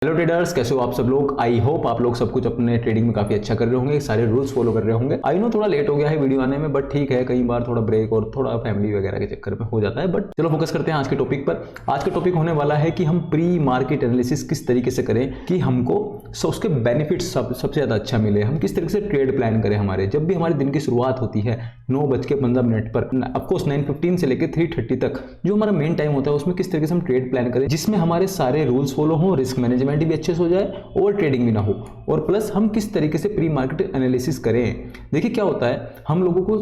Hello traders, कैसे हो आप सब लोग। आई होप आप लोग सब कुछ अपने ट्रेडिंग में काफी अच्छा कर रहे होंगे, सारे रूल्स फॉलो कर रहे होंगे। आई नो थोड़ा लेट हो गया है वीडियो आने में, बट ठीक है, कई बार थोड़ा ब्रेक और थोड़ा फैमिली वगैरह के चक्कर में हो जाता है। बट चलो फोकस करते हैं आज के टॉपिक पर। आज का टॉपिक होने वाला है कि हम प्री मार्केट एनालिसिस किस तरीके से करें कि हमको उसके बेनिफिट सबसे ज्यादा अच्छा मिले। हम किस तरीके से ट्रेड प्लान करें। हमारे जब भी हमारे दिन की शुरुआत होती है 9:15 पर, ऑफकोर्स 9:15 से लेकर 3:30 तक जो हमारा मेन टाइम होता है, उसमें किस तरीके से हम ट्रेड प्लान करें जिसमें हमारे सारे रूल्स फॉलो हो, रिस्क मैनेजमेंट भी अच्छे से हो जाए, ओवर ट्रेडिंग भी ना हो, और प्लस हम किस तरीके से प्री मार्केट एनालिसिस करें। देखिए क्या होता है, हम लोगों को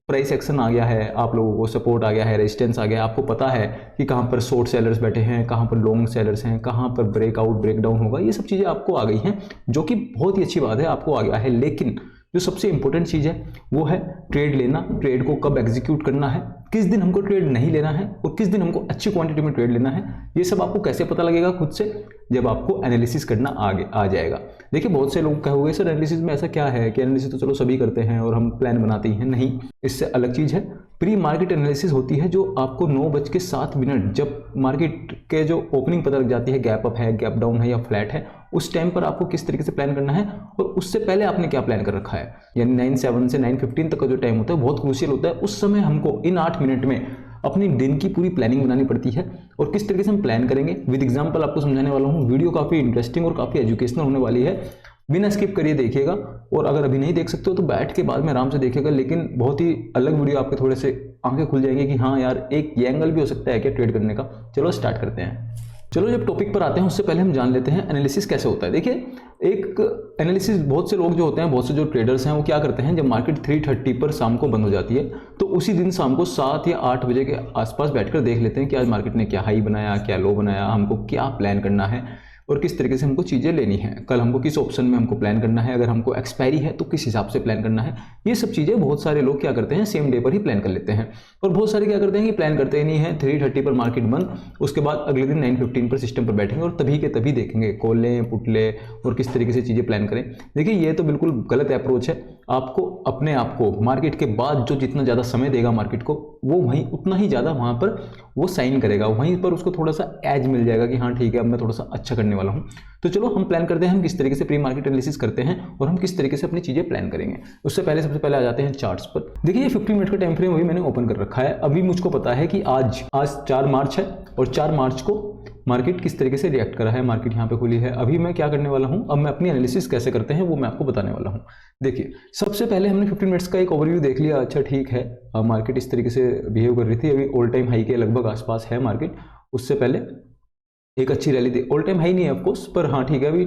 प्राइस एक्शन आ गया है, आप लोगों को सपोर्ट आ गया है, रेजिस्टेंस आ गया है, आपको पता है कि कहां पर शॉर्ट सेलर्स बैठे हैं, कहां पर लॉन्ग सेलर्स हैं, कहां पर ब्रेकआउट ब्रेकडाउन होगा, ये सब चीजें आपको आ गई हैं, जो कि बहुत ही अच्छी बात है, आपको आ गया है। लेकिन जो सबसे इंपॉर्टेंट चीज है वो है ट्रेड लेना। ट्रेड को कब एग्जीक्यूट करना है, किस दिन हमको ट्रेड नहीं लेना है और किस दिन हमको अच्छी क्वांटिटी में ट्रेड लेना है, ये सब आपको कैसे पता लगेगा खुद से, जब आपको एनालिसिस करना आगे आ जाएगा। देखिए बहुत से लोग कहोगे सर एनालिसिस में ऐसा क्या है कि एनालिसिस तो चलो सभी करते हैं और हम प्लान बनाते ही हैं। नहीं, इससे अलग चीज है। प्री मार्केट एनालिसिस होती है जो आपको 9:07 जब मार्केट के जो ओपनिंग पता लग जाती है, गैप अप है, गैप डाउन है या फ्लैट है, उस टाइम पर आपको किस तरीके से प्लान करना है और उससे पहले आपने क्या प्लान कर रखा है। यानी 9:07 से 9:15 तक का जो टाइम होता है बहुत क्रूशियल होता है। उस समय हमको इन 8 मिनट में अपनी दिन की पूरी प्लानिंग बनानी पड़ती है। और किस तरीके से हम प्लान करेंगे विद एग्जांपल आपको समझाने वाला हूँ। वीडियो काफी इंटरेस्टिंग और काफी एजुकेशनल होने वाली है, बिना स्किप करिए देखिएगा। और अगर अभी नहीं देख सकते हो तो बैठ के बाद में आराम से देखिएगा, लेकिन बहुत ही अलग वीडियो, आपके थोड़े से आंखें खुल जाएंगे कि हाँ यार एक ये एंगल भी हो सकता है क्या ट्रेड करने का। चलो स्टार्ट करते हैं। चलो जब टॉपिक पर आते हैं उससे पहले हम जान लेते हैं एनालिसिस कैसे होता है। देखिए एक एनालिसिस, बहुत से लोग जो होते हैं, बहुत से जो ट्रेडर्स हैं, वो क्या करते हैं, जब मार्केट 3:30 पर शाम को बंद हो जाती है तो उसी दिन शाम को 7 या 8 बजे के आसपास बैठकर देख लेते हैं कि आज मार्केट ने क्या हाई बनाया, क्या लो बनाया, हमको क्या प्लान करना है और किस तरीके से हमको चीज़ें लेनी है। कल हमको किस ऑप्शन में हमको प्लान करना है, अगर हमको एक्सपायरी है तो किस हिसाब से प्लान करना है। ये सब चीज़ें बहुत सारे लोग क्या करते हैं, सेम डे पर ही प्लान कर लेते हैं। और बहुत सारे क्या करते हैं कि प्लान करते ही नहीं है, 3:30 पर मार्केट बंद, उसके बाद अगले दिन 9:15 पर सिस्टम पर बैठेंगे और तभी के तभी देखेंगे कॉल लें पुट लें और किस तरीके से चीज़ें प्लान करें। देखिए ये तो बिल्कुल गलत अप्रोच है। आपको अपने आप को मार्केट के बाद जो जितना ज़्यादा समय देगा मार्केट को, वो वहीं उतना ही ज़्यादा वहाँ पर वो साइन करेगा, वहीं पर उसको थोड़ा सा एज मिल जाएगा कि हाँ ठीक है अब मैं थोड़ा सा अच्छा करने वाला हूँ। तो चलो हम प्लान करते हैं, हम किस तरीके से प्री मार्केट एनालिसिस करते हैं और हम किस तरीके से अपनी चीजें प्लान करेंगे। उससे पहले सबसे पहले आ जाते हैं चार्ट्स पर। देखिए ये 15 मिनट का टाइम फ्रेम अभी मैंने ओपन कर रखा है। अभी मुझको पता है कि आज 4 मार्च है और 4 मार्च को मार्केट किस तरीके से रिएक्ट करा है, मार्केट यहाँ पे खुली है। अभी मैं क्या करने वाला हूँ, अब मैं अपनी एनालिसिस कैसे करते हैं वो मैं आपको बताने वाला हूँ। देखिए सबसे पहले हमने 15 मिनट्स का एक ओवरव्यू देख लिया, अच्छा ठीक है मार्केट इस तरीके से बिहेव कर रही थी, अभी ऑल टाइम हाई के लगभग आसपास है मार्केट। उससे पहले एक अच्छी रैली थी, ऑल टाइम हाई नहीं है ऑफकोर्स, पर हाँ ठीक है अभी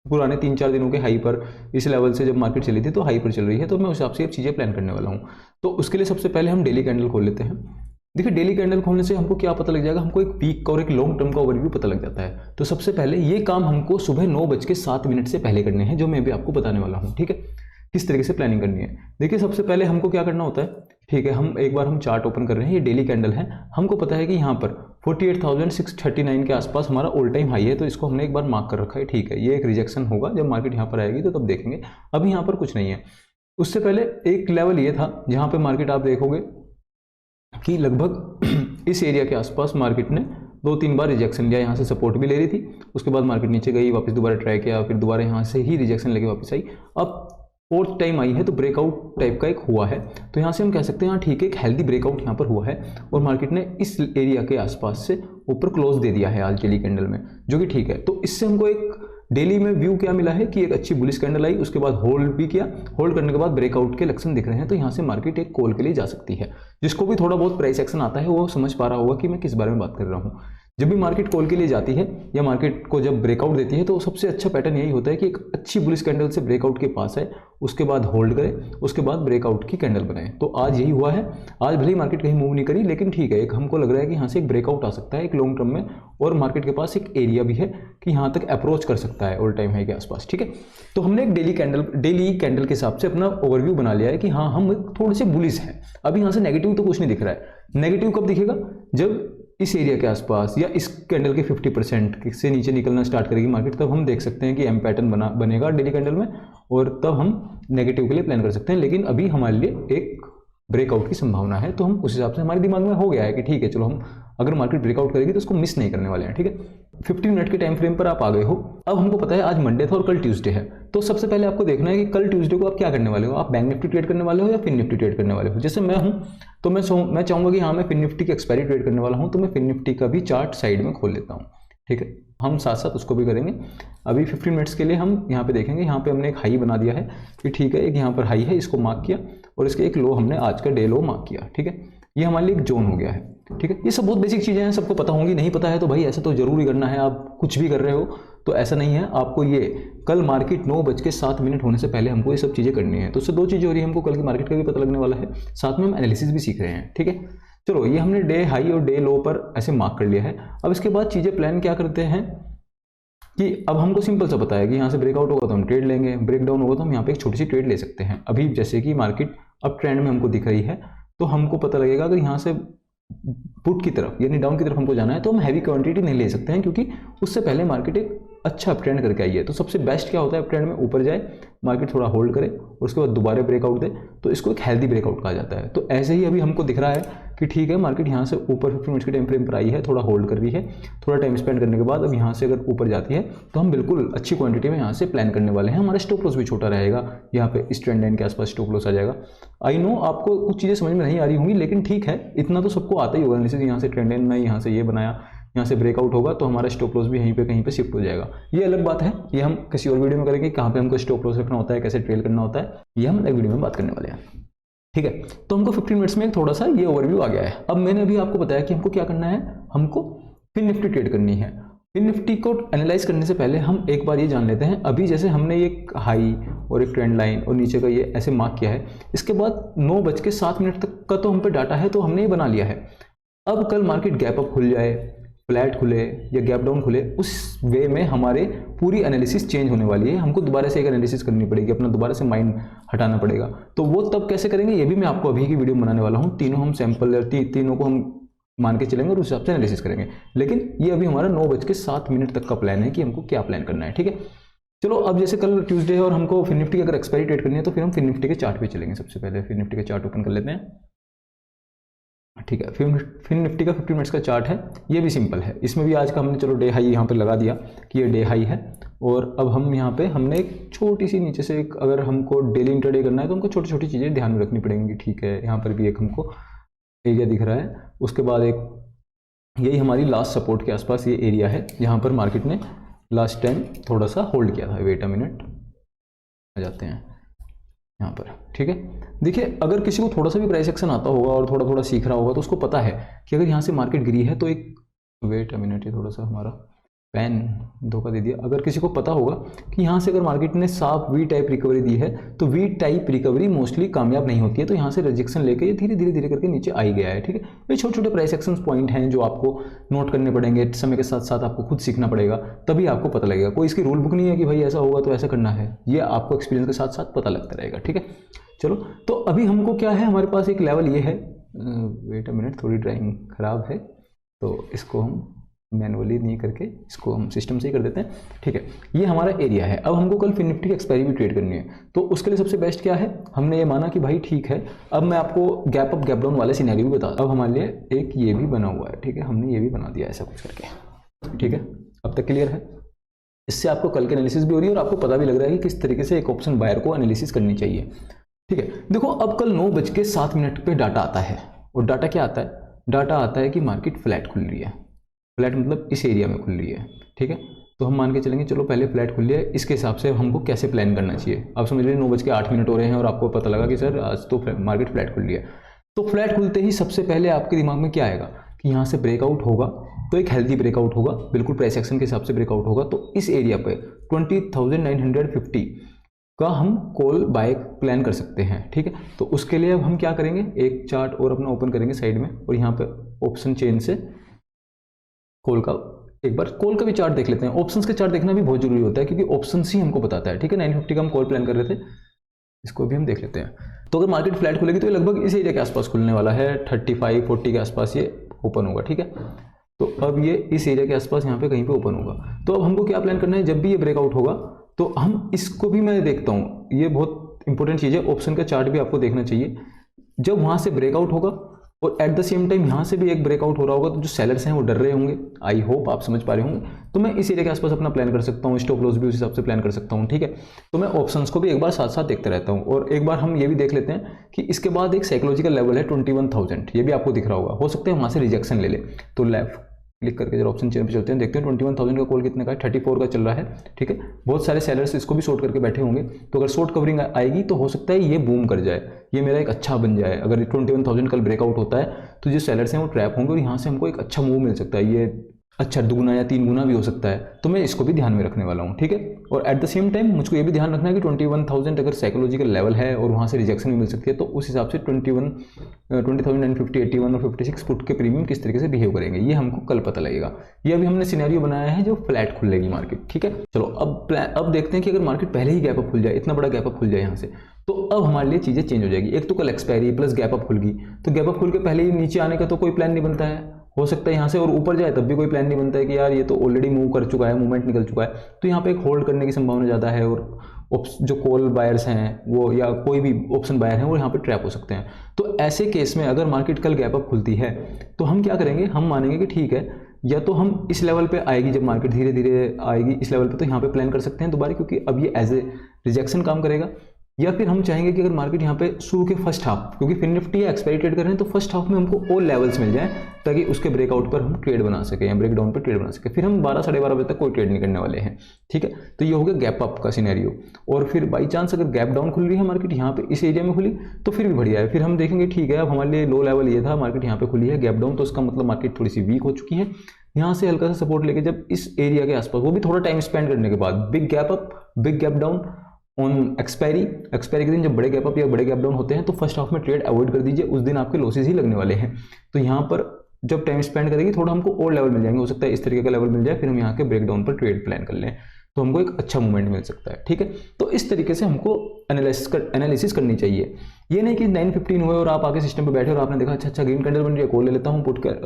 पुराने 3-4 दिनों के हाई पर, इस लेवल से जब मार्केट चली थी तो हाई पर चल रही है। तो मैं उस हिसाब से अब चीज़ें प्लान करने वाला हूँ। तो उसके लिए सबसे पहले हम डेली कैंडल खोल लेते हैं। देखिए डेली कैंडल खोलने से हमको क्या पता लग जाएगा, हमको एक वीक का और एक लॉन्ग टर्म का ओवरव्यू पता लग जाता है। तो सबसे पहले ये काम हमको सुबह 9:07 से पहले करने हैं, जो मैं भी आपको बताने वाला हूँ। ठीक है, किस तरीके से प्लानिंग करनी है। देखिए सबसे पहले हमको क्या करना होता है, ठीक है हम एक बार हम चार्ट ओपन कर रहे हैं, ये डेली कैंडल है। हमको पता है कि यहाँ पर 48,639 के आसपास हमारा ऑल टाइम हाई है, तो इसको हमने एक बार मार्क कर रखा है। ठीक है, ये एक रिजेक्शन होगा, जब मार्केट यहाँ पर आएगी तो तब देखेंगे, अभी यहाँ पर कुछ नहीं है। उससे पहले एक लेवल ये था जहाँ पे मार्केट आप देखोगे कि लगभग इस एरिया के आसपास मार्केट ने 2-3 बार रिजेक्शन लिया, यहाँ से सपोर्ट भी ले रही थी, उसके बाद मार्केट नीचे गई, वापस दोबारा ट्राई किया, फिर दोबारा यहाँ से ही रिजेक्शन लेके वापस आई। अब 4th टाइम आई है तो ब्रेकआउट टाइप का एक हुआ है। तो यहाँ से हम कह सकते हैं हाँ ठीक है, एक हेल्दी ब्रेकआउट यहाँ पर हुआ है और मार्केट ने इस एरिया के आसपास से ऊपर क्लोज दे दिया है आज डेली कैंडल में, जो कि ठीक है। तो इससे हमको एक डेली में व्यू क्या मिला है कि एक अच्छी बुलिश कैंडल आई, उसके बाद होल्ड भी किया, होल्ड करने के बाद ब्रेकआउट के लक्षण दिख रहे हैं, तो यहाँ से मार्केट एक कॉल के लिए जा सकती है। जिसको भी थोड़ा बहुत प्राइस एक्शन आता है वो समझ पा रहा होगा कि मैं किस बारे में बात कर रहा हूँ। जब भी मार्केट कॉल के लिए जाती है या मार्केट को जब ब्रेकआउट देती है तो सबसे अच्छा पैटर्न यही होता है कि एक अच्छी बुलिश कैंडल से ब्रेकआउट के पास है, उसके बाद होल्ड करे, उसके बाद ब्रेकआउट की कैंडल बनाए। तो आज यही हुआ है। आज भले ही मार्केट कहीं मूव नहीं करी, लेकिन ठीक है, एक हमको लग रहा है कि यहाँ से एक ब्रेकआउट आ सकता है एक लॉन्ग टर्म में, और मार्केट के पास एक एरिया भी है कि यहाँ तक अप्रोच कर सकता है ऑल टाइम हाई के आसपास। ठीक है, तो हमने एक डेली कैंडल के हिसाब से अपना ओवरव्यू बना लिया है कि हाँ हम थोड़े से बुलिश हैं। अभी यहाँ से नेगेटिव तो कुछ नहीं दिख रहा है। नेगेटिव कब दिखेगा, जब इस एरिया के आसपास या इस कैंडल के 50% से नीचे निकलना स्टार्ट करेगी मार्केट, तब हम देख सकते हैं कि एम पैटर्न बनेगा डेली कैंडल में, और तब हम नेगेटिव के लिए प्लान कर सकते हैं। लेकिन अभी हमारे लिए एक ब्रेकआउट की संभावना है। तो हम उस हिसाब से हमारे दिमाग में हो गया है कि ठीक है, चलो हम अगर मार्केट ब्रेकआउट करेगी तो उसको मिस नहीं करने वाले हैं। ठीक है, 15 मिनट के टाइम फ्रेम पर आप आ गए हो। अब हमको पता है आज मंडे था और कल ट्यूसडे है, तो सबसे पहले आपको देखना है कि कल ट्यूसडे को आप क्या करने वाले हो। आप बैंक निफ्टी ट्रेड करने वाले हो या फिन निफ्टी ट्रेड करने वाले हो। जैसे मैं हूं तो मैं चाहूंगा कि हाँ मैं फिन निफ्टी की एक्सपायरी ट्रेड करने वाला हूं, तो मैं फिन निफ्टी का भी चार्ट साइड में खोल लेता हूं। ठीक है, हम साथ साथ उसको भी करेंगे। अभी 15 मिनट्स के लिए हम यहाँ पे देखेंगे। यहाँ पे हमने एक हाई बना दिया है कि ठीक है, एक यहाँ पर हाई है, इसको मार्क किया और इसके एक लो हमने आज का डे लो मार्क किया। ठीक है, ये हमारे लिए एक जोन हो गया है। ठीक है, ये सब बहुत बेसिक चीज़ें हैं, सबको पता होंगी। नहीं पता है तो भाई ऐसा तो जरूरी करना है। आप कुछ भी कर रहे हो तो ऐसा नहीं है, आपको ये कल मार्केट 9:07 होने से पहले हमको ये सब चीज़ें करनी है। तो उससे दो चीज़ें हो रही है, हमको कल की मार्केट का भी पता लगने वाला है, साथ में हम एनालिसिस भी सीख रहे हैं। ठीक है, चलो ये हमने डे हाई और डे लो पर ऐसे मार्क कर लिया है। अब इसके बाद चीज़ें प्लान क्या करते हैं कि अब हमको सिंपल सा पता है कि यहाँ से ब्रेकआउट होगा तो हम ट्रेड लेंगे, ब्रेक डाउन होगा तो हम यहाँ पे एक छोटी सी ट्रेड ले सकते हैं। अभी जैसे कि मार्केट अब ट्रेंड में हमको दिख रही है, तो हमको पता लगेगा अगर यहाँ से पुट की तरफ यानी डाउन की तरफ हमको जाना है तो हम हैवी क्वांटिटी नहीं ले सकते हैं, क्योंकि उससे पहले मार्केट एक अच्छा ट्रेंड करके आई है। तो सबसे बेस्ट क्या होता है, ट्रेंड में ऊपर जाए, मार्केट थोड़ा होल्ड करे और उसके बाद दोबारा ब्रेकआउट दे, तो इसको एक हेल्दी ब्रेकआउट कहा जाता है। तो ऐसे ही अभी हमको दिख रहा है कि ठीक है, मार्केट यहाँ से ऊपर 15 मिनट के टाइम फ्रेम पर आई है, थोड़ा होल्ड कर रही है, थोड़ा टाइम स्पेंड करने के बाद अब यहाँ से अगर ऊपर जाती है तो हम बिल्कुल अच्छी क्वांटिटी में यहाँ से प्लान करने वाले हैं। हमारा स्टॉप लॉस भी छोटा रहेगा, यहाँ पे इस ट्रेंड लाइन के आसपास स्टॉप लॉस आ जाएगा। आई नो आपको कुछ चीज़ें समझ में नहीं आ रही होंगी, लेकिन ठीक है, इतना तो सबको आता ही होगा। जैसे यहाँ से ट्रेंड लाइन में यहाँ से ये बनाया, यहाँ से ब्रेकआउट होगा तो हमारा स्टॉप लॉस भी यहीं पे कहीं पे शिफ्ट हो जाएगा। ये अलग बात है, ये हम किसी और वीडियो में करेंगे, कहाँ पे हमको स्टॉप लॉस रखना होता है, कैसे ट्रेल करना होता है, ये हम अलग वीडियो में बात करने वाले हैं। ठीक है, तो हमको 15 मिनट्स में थोड़ा सा ये ओवरव्यू आ गया है। अब मैंने अभी आपको बताया कि हमको क्या करना है, हमको फिन निफ्टी ट्रेड करनी है। फिन निफ्टी को एनालाइज करने से पहले हम एक बार ये जान लेते हैं, अभी जैसे हमने ये हाई और एक ट्रेंड लाइन और नीचे का ये ऐसे मार्क किया है, इसके बाद 9:07 तक का तो हम पे डाटा है, तो हमने ये बना लिया है। अब कल मार्केट गैप अप खुल जाए, फ्लैट खुले या गैप डाउन खुले, उस वे में हमारे पूरी एनालिसिस चेंज होने वाली है। हमको दोबारा से एक एनालिसिस करनी पड़ेगी, अपना दोबारा से माइंड हटाना पड़ेगा। तो वो तब कैसे करेंगे, ये भी मैं आपको अभी की वीडियो बनाने वाला हूँ। तीनों हम सैंपल तीनों को हम मान के चलेंगे और उस हिसाब से एनालिसिस करेंगे। लेकिन ये अभी हमारा 9:07 तक का प्लान है कि हमको क्या प्लान करना है। ठीक है, चलो अब जैसे कल ट्यूसडे है और हमको फिन निफ्टी की अगर एक्सपायरी ट्रेड करनी है तो फिर हम फिन निफ्टी के चार्ट पे चलेंगे। सबसे पहले फिन निफ्टी का चार्ट ओपन कर लेते हैं। ठीक है, फिन निफ्टी का 15 मिनट्स का चार्ट है, ये भी सिंपल है। इसमें भी आज का हमने चलो डे हाई यहाँ पे लगा दिया कि ये डे हाई है, और अब हम यहाँ पे हमने एक छोटी सी नीचे से एक, अगर हमको डेली इंट्राडे करना है तो हमको छोटी छोटी चीज़ें ध्यान में रखनी पड़ेंगी। ठीक है, यहाँ पर भी एक हमको एरिया दिख रहा है, उसके बाद एक यही हमारी लास्ट सपोर्ट के आसपास ये एरिया है जहाँ पर मार्केट ने लास्ट टाइम थोड़ा सा होल्ड किया था। वेट अ मिनट, आ जाते हैं यहाँ पर। ठीक है, देखिए अगर किसी को थोड़ा सा भी प्राइस एक्शन आता होगा और थोड़ा थोड़ा सीख रहा होगा तो उसको पता है कि अगर यहाँ से मार्केट गिरी है तो एक, वेट अ मिनट, ये थोड़ा सा हमारा पेन धोखा दे दिया। अगर किसी को पता होगा कि यहाँ से अगर मार्केट ने साफ वी टाइप रिकवरी दी है तो वी टाइप रिकवरी मोस्टली कामयाब नहीं होती है, तो यहाँ से रिजेक्शन लेके ये धीरे धीरे धीरे करके नीचे आई गया है। ठीक है, ये छोटे छोटे प्राइस एक्शन पॉइंट हैं जो आपको नोट करने पड़ेंगे, समय के साथ साथ आपको खुद सीखना पड़ेगा, तभी आपको पता लगेगा। कोई इसकी रूल बुक नहीं है कि भाई ऐसा होगा तो ऐसा करना है, ये आपको एक्सपीरियंस के साथ साथ पता लगता रहेगा। ठीक है, चलो तो अभी हमको क्या है, हमारे पास एक लेवल ये है, वेट अ मिनट, थोड़ी ड्राइंग खराब है तो इसको हम मैनुअली नहीं करके इसको हम सिस्टम से ही कर देते हैं। ठीक है, ये हमारा एरिया है। अब हमको कल फिन निफ्टी की एक्सपायरी भी ट्रेड करनी है, तो उसके लिए सबसे बेस्ट क्या है, हमने ये माना कि भाई ठीक है, अब मैं आपको गैप अप गैप डाउन वाले सिनेरियो भी बता। अब हमारे लिए एक ये भी बना हुआ है। ठीक है, हमने ये भी बना दिया ऐसा कुछ करके। ठीक है, अब तक क्लियर है। इससे आपको कल की एनालिसिस भी हो रही है और आपको पता भी लग रहा है कि किस तरीके से एक ऑप्शन बायर को एनालिसिस करनी चाहिए। ठीक है, देखो अब कल 9:07 पे डाटा आता है, और डाटा क्या आता है, डाटा आता है कि मार्केट फ्लैट खुल रही है। फ्लैट मतलब इस एरिया में खुल रही है। ठीक है, तो हम मान के चलेंगे चलो पहले फ्लैट खुल रही है, इसके हिसाब से हमको कैसे प्लान करना चाहिए। आप समझ लीजिए 9:08 हो रहे हैं और आपको पता लगा कि सर आज तो मार्केट फ्लैट खुल रही है, तो फ्लैट खुलते ही सबसे पहले आपके दिमाग में क्या आएगा कि यहाँ से ब्रेकआउट होगा, तो एक हेल्दी ब्रेकआउट होगा, बिल्कुल प्राइस एक्शन के हिसाब से ब्रेकआउट होगा। तो इस एरिया पे 20,950 का हम कॉल बाय प्लान कर सकते हैं। ठीक है, तो उसके लिए अब हम क्या करेंगे, एक चार्ट और अपना ओपन करेंगे साइड में, और यहाँ पे ऑप्शन चेन से कॉल का एक बार कॉल का भी चार्ट देख लेते हैं। ऑप्शंस के चार्ट देखना भी बहुत जरूरी होता है क्योंकि ऑप्शंस ही हमको बताता है। ठीक है, 950 का हम कॉल प्लान कर रहे थे, इसको भी हम देख लेते हैं। तो अगर मार्केट फ्लैट खुलेगी तो ये लगभग इस एरिया के आसपास खुलने वाला है, 35-40 के आसपास ये ओपन होगा। ठीक है, तो अब ये इस एरिया के आसपास यहाँ पे कहीं पे ओपन होगा। तो अब हमको क्या प्लान करना है, जब भी ये ब्रेकआउट होगा तो हम इसको भी, मैं देखता हूँ, ये बहुत इंपॉर्टेंट चीज़ है, ऑप्शन का चार्ट भी आपको देखना चाहिए जब वहां से ब्रेकआउट होगा और एट द सेम टाइम यहाँ से भी एक ब्रेकआउट हो रहा होगा, तो जो सेलर्स हैं वो डर रहे होंगे। आई होप आप समझ पा रहे होंगे। तो मैं इस एरिया के आसपास अपना प्लान कर सकता हूँ, स्टॉप लॉस भी उस हिसाब से प्लान कर सकता हूँ, ठीक है। तो मैं ऑप्शंस को भी एक बार साथ साथ देखते रहता हूँ। और एक बार हम ये भी देख लेते हैं कि इसके बाद एक साइकोलॉजिकल लेवल है 21,000, ये भी आपको दिख रहा होगा। हो सकता है वहाँ से रिजेक्शन ले ले, तो लेफ्ट क्लिक करके जब ऑप्शन चेन पे चलते हैं, देखते हैं 21,000 का कॉल कितने का है, 34 का चल रहा है, ठीक है। बहुत सारे सेलर्स इसको भी शॉर्ट करके बैठे होंगे, तो अगर शॉर्ट कवरिंग आएगी तो हो सकता है ये बूम कर जाए, ये मेरा एक अच्छा बन जाए। अगर 21,000 कल ब्रेकआउट होता है तो जो सेलर्स हैं वो ट्रैप होंगे और यहाँ से हमको एक अच्छा मूव मिल सकता है, ये अच्छा 2 या 3 गुना भी हो सकता है। तो मैं इसको भी ध्यान में रखने वाला हूँ, ठीक है। और एट द सेम टाइम मुझको ये भी ध्यान रखना है कि 21,000 अगर साइकोलॉजिकल लेवल है और वहाँ से रिजेक्शन भी मिल सकती है, तो उस हिसाब से 20,950, 81 और 56 पुट के प्रीमियम किस तरीके से बिहेव करेंगे, ये हमको कल पता लगेगा। ये अभी हमने सिनेरियो बनाया है जो फ्लैट खुलेगी मार्केट, ठीक है। चलो अब देखते हैं कि अगर मार्केट पहले ही गैप अप खुल जाए, इतना बड़ा गैप अप खुल जाए यहाँ से, तो अब हमारे लिए चीज़ें चेंज हो जाएगी। एक तो कल एक्सपायरी प्लस गैप अप खुल गई, तो गैप अप खुल के पहले ही नीचे आने का तो कोई प्लान नहीं बनता है। हो सकता है यहाँ से और ऊपर जाए तब भी कोई प्लान नहीं बनता है कि यार ये तो ऑलरेडी मूव कर चुका है, मूवमेंट निकल चुका है, तो यहाँ पे एक होल्ड करने की संभावना ज़्यादा है। और जो कॉल बायर्स हैं वो या कोई भी ऑप्शन बायर हैं वो यहाँ पे ट्रैप हो सकते हैं। तो ऐसे केस में अगर मार्केट कल गैप अप खुलती है तो हम क्या करेंगे, हम मानेंगे कि ठीक है, या तो हम इस लेवल पे आएगी, जब मार्केट धीरे धीरे आएगी इस लेवल पे, तो यहाँ पे प्लान कर सकते हैं दोबारा, क्योंकि अब ये एज ए रिजेक्शन काम करेगा। या फिर हम चाहेंगे कि अगर मार्केट यहाँ पे शुरू के फर्स्ट हाफ, क्योंकि फिन निफ्टी या एक्सपायरी ट्रेड कर रहे हैं, तो फर्स्ट हाफ में हमको ऑल लेवल्स मिल जाए ताकि उसके ब्रेकआउट पर हम ट्रेड बना सकें या ब्रेकडाउन पर ट्रेड बना सकें। फिर हम 12 साढ़े 12 बजे तक कोई ट्रेड नहीं करने वाले हैं, ठीक है। तो ये हो गया गैप अप का सिनेरियो। और फिर बाई चांस अगर गैप डाउन खुल रही है मार्केट यहाँ पे इस एरिया में खुली तो फिर भी बढ़िया है, फिर हम देखेंगे ठीक है अब हमारे लिए लो लेवल ये था, मार्केट यहाँ पे खुली है गैप डाउन, तो इसका मतलब मार्केट थोड़ी सी वीक हो चुकी है। यहाँ से हल्का सा सपोर्ट लेके जब इस एरिया के आसपास, वो भी थोड़ा टाइम स्पेंड करने के बाद, big gap up big gap down on expiry के दिन जब बड़े गैप अप या बड़े गैप डाउन होते हैं तो फर्स्ट हाफ में ट्रेड अवॉइड कर दीजिए, उस दिन आपके लॉसेस ही लगने वाले हैं। तो यहाँ पर जब टाइम स्पेंड करेगी थोड़ा हमको और लेवल मिल जाएंगे, हो सकता है इस तरीके का लेवल मिल जाए, फिर हम यहाँ के ब्रेकडाउन पर ट्रेड प्लान कर लें तो हमको एक अच्छा मूवमेंट मिल सकता है, ठीक है। तो इस तरीके से हमको एनालिसिस करनी चाहिए। ये नहीं कि 9:15 हुए और आप आके सिस्टम पे बैठे और आपने देखा अच्छा ग्रीन कैंडल बन रही है, कॉल ले लेता हूँ, पुट कर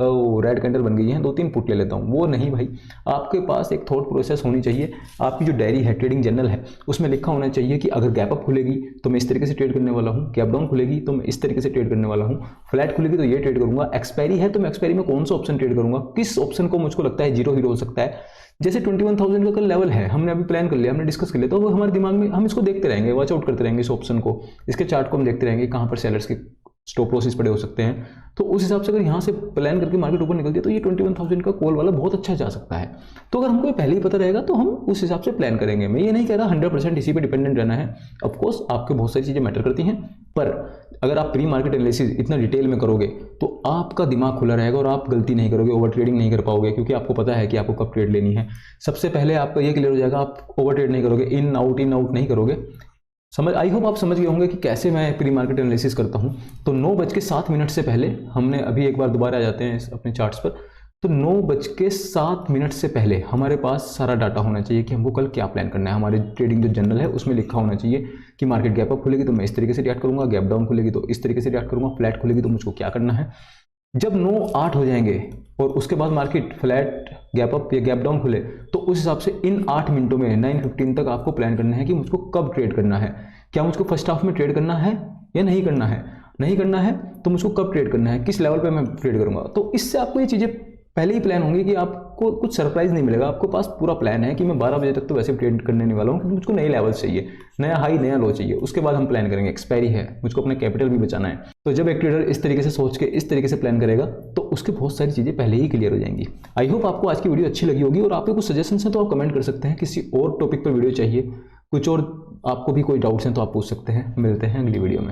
रेड कैंडल बन गई है 2-3 पुट ले लेता हूँ, वो नहीं भाई। आपके पास एक थॉट प्रोसेस होनी चाहिए, आपकी जो डायरी है, ट्रेडिंग जर्नल है, उसमें लिखा होना चाहिए कि अगर गैप अप खुलेगी तो मैं इस तरीके से ट्रेड करने वाला हूँ, गैप डाउन खुलेगी तो मैं इस तरीके से ट्रेड करने वाला हूँ, फ्लैट खुलेगी तो ये ट्रेड करूंगा, एक्सपायरी है तो मैं एक्सपायरी में कौन सा ऑप्शन ट्रेड करूंगा, किस ऑप्शन को मुझको लगता है जीरो हीरो हो सकता है। जैसे 21,000 का कल लेवल है, हमने अभी प्लान कर लिया, हमने डिस्कस कर लिया, तो वो हमारे दिमाग में हम इसको देखते रहेंगे, वॉच आउट करते रहेंगे इस ऑप्शन को, इसके चार्ट को हम देखते रहेंगे कहाँ पर सेलर्स के स्टॉप लॉसेस पड़े हो सकते हैं। तो उस हिसाब से अगर यहाँ से प्लान करके मार्केट ऊपर निकलती है तो ये 21,000 का कॉल वाला बहुत अच्छा जा सकता है। तो अगर हमको पहले ही पता रहेगा तो हम उस हिसाब से प्लान करेंगे। मैं ये नहीं कह रहा 100% इसी पे डिपेंडेंट रहना है, ऑफकोर्स आपके बहुत सारी चीज़ें मैटर करती हैं, पर अगर आप प्री मार्केट एनालिसिस इतना डिटेल में करोगे तो आपका दिमाग खुला रहेगा और आप गलती नहीं करोगे, ओवर ट्रेडिंग नहीं कर पाओगे, क्योंकि आपको पता है कि आपको कब ट्रेड लेनी है। सबसे पहले आपका ये क्लियर हो जाएगा, आप ओवर ट्रेड नहीं करोगे, इन आउट नहीं करोगे। आई होप आप समझ गए होंगे कि कैसे मैं प्री मार्केट एनालिसिस करता हूँ। तो 9:07 से पहले हमने अभी एक बार दोबारा आ जाते हैं अपने चार्ट्स पर, तो 9:07 से पहले हमारे पास सारा डाटा होना चाहिए कि हमको कल क्या प्लान करना है। हमारे ट्रेडिंग जो जर्नल है उसमें लिखा होना चाहिए कि मार्केट गैप अप खुलेगी तो मैं इस तरीके से रिएक्ट करूंगा, गैप डाउन खुलेगी तो इस तरीके से रिएक्ट करूंगा, फ्लैट खुलेगी तो मुझको क्या करना है। जब 9:08 हो जाएंगे और उसके बाद मार्केट फ्लैट गैप अप या गैप डाउन खुले तो उस हिसाब से इन 8 मिनटों में 9:15 तक आपको प्लान करना है कि मुझको कब ट्रेड करना है। क्या मुझको फर्स्ट हाफ में ट्रेड करना है या नहीं करना है, नहीं करना है तो मुझको कब ट्रेड करना है, किस लेवल पे मैं ट्रेड करूंगा। तो इससे आपको ये चीज़ें पहले ही प्लान होंगी कि आपको कुछ सरप्राइज नहीं मिलेगा। आपको पास पूरा प्लान है कि मैं 12 बजे तक तो वैसे ट्रेड करने नहीं वाला हूँ, क्योंकि मुझको नए लेवल्स चाहिए, नया हाई नया लो चाहिए। उसके बाद हम प्लान करेंगे, एक्सपायरी है, मुझको अपना कैपिटल भी बचाना है। तो जब एक ट्रेडर इस तरीके से सोच के इस तरीके से प्लान करेगा तो उसकी बहुत सारी चीज़ें पहले ही क्लियर हो जाएंगी। आई होप आपको आज की वीडियो अच्छी लगी होगी, और आपके कुछ सजेशंस हैं तो आप कमेंट कर सकते हैं, किसी और टॉपिक पर वीडियो चाहिए, कुछ और आपको भी कोई डाउट्स हैं तो आप पूछ सकते हैं। मिलते हैं अगली वीडियो में।